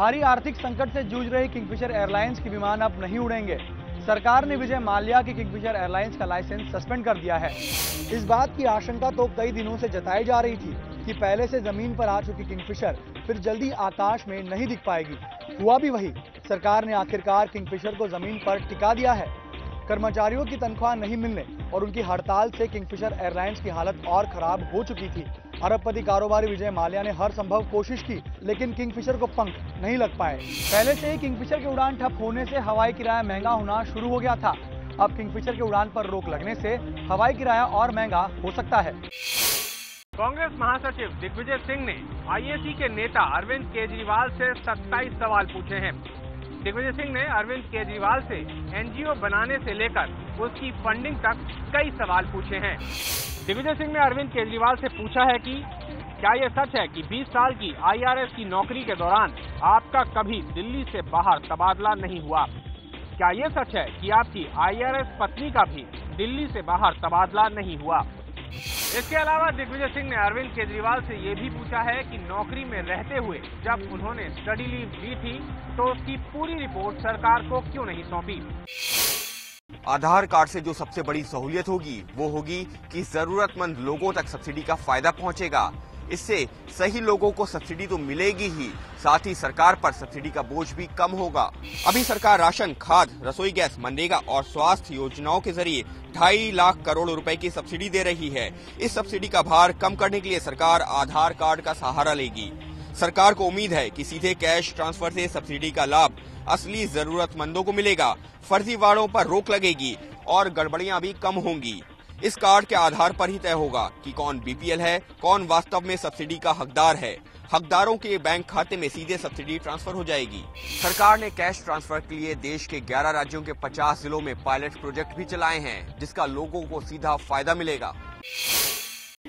भारी आर्थिक संकट से जूझ रही किंगफिशर एयरलाइंस के विमान अब नहीं उड़ेंगे। सरकार ने विजय माल्या की किंगफिशर एयरलाइंस का लाइसेंस सस्पेंड कर दिया है। इस बात की आशंका तो कई दिनों से जताई जा रही थी कि पहले से जमीन पर आ चुकी किंगफिशर फिर जल्दी आकाश में नहीं दिख पाएगी। हुआ भी वही, सरकार ने आखिरकार किंगफिशर को जमीन पर टिका दिया है। कर्मचारियों की तनख्वाह नहीं मिलने और उनकी हड़ताल से किंगफिशर एयरलाइंस की हालत और खराब हो चुकी थी। अरबपति कारोबारी विजय माल्या ने हर संभव कोशिश की, लेकिन किंगफिशर को पंख नहीं लग पाए। पहले से ही किंगफिशर की उड़ान ठप होने से हवाई किराया महंगा होना शुरू हो गया था। अब किंगफिशर की उड़ान पर रोक लगने से हवाई किराया और महंगा हो सकता है। कांग्रेस महासचिव दिग्विजय सिंह ने आईएसी के नेता अरविंद केजरीवाल से 27 सवाल पूछे हैं। दिग्विजय सिंह ने अरविंद केजरीवाल से एनजीओ बनाने से लेकर उसकी फंडिंग तक कई सवाल पूछे हैं। दिग्विजय सिंह ने अरविंद केजरीवाल से पूछा है कि क्या यह सच है कि 20 साल की आईआरएस की नौकरी के दौरान आपका कभी दिल्ली से बाहर तबादला नहीं हुआ? क्या यह सच है कि आपकी आईआरएस पत्नी का भी दिल्ली से बाहर तबादला नहीं हुआ? इसके अलावा दिग्विजय सिंह ने अरविंद केजरीवाल से ये भी पूछा है कि नौकरी में रहते हुए जब उन्होंने स्टडी लीव ली थी तो उसकी पूरी रिपोर्ट सरकार को क्यों नहीं सौंपी। आधार कार्ड से जो सबसे बड़ी सहूलियत होगी वो होगी कि जरूरतमंद लोगों तक सब्सिडी का फायदा पहुंचेगा। इससे सही लोगों को सब्सिडी तो मिलेगी ही, साथ ही सरकार पर सब्सिडी का बोझ भी कम होगा। अभी सरकार राशन, खाद, रसोई गैस, मनरेगा और स्वास्थ्य योजनाओं के जरिए 2.5 लाख करोड़ रुपए की सब्सिडी दे रही है। इस सब्सिडी का भार कम करने के लिए सरकार आधार कार्ड का सहारा लेगी। सरकार को उम्मीद है कि सीधे कैश ट्रांसफर से सब्सिडी का लाभ असली जरूरतमंदों को मिलेगा, फर्जीवाड़ों पर रोक लगेगी और गड़बड़ियां भी कम होंगी। इस कार्ड के आधार पर ही तय होगा कि कौन बीपीएल है, कौन वास्तव में सब्सिडी का हकदार है। हकदारों के बैंक खाते में सीधे सब्सिडी ट्रांसफर हो जाएगी। सरकार ने कैश ट्रांसफर के लिए देश के 11 राज्यों के 50 जिलों में पायलट प्रोजेक्ट भी चलाए हैं, जिसका लोगों को सीधा फायदा मिलेगा।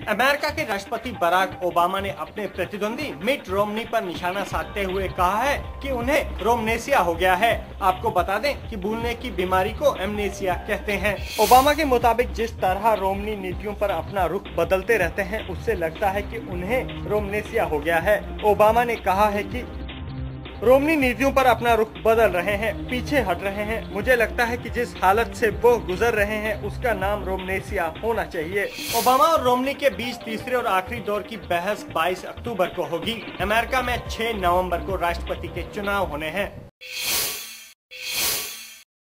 अमेरिका के राष्ट्रपति बराक ओबामा ने अपने प्रतिद्वंदी मिट रोमनी पर निशाना साधते हुए कहा है कि उन्हें रोमनेसिया हो गया है। आपको बता दें कि भूलने की बीमारी को एमनेसिया कहते हैं। ओबामा के मुताबिक जिस तरह रोमनी नीतियों पर अपना रुख बदलते रहते हैं, उससे लगता है कि उन्हें रोमनेसिया हो गया है। ओबामा ने कहा है कि रोमनी नीतियों पर अपना रुख बदल रहे हैं, पीछे हट रहे हैं। मुझे लगता है कि जिस हालत से वो गुजर रहे हैं उसका नाम रोमनेसिया होना चाहिए। ओबामा और रोमनी के बीच तीसरे और आखिरी दौर की बहस 22 अक्टूबर को होगी। अमेरिका में 6 नवंबर को राष्ट्रपति के चुनाव होने हैं।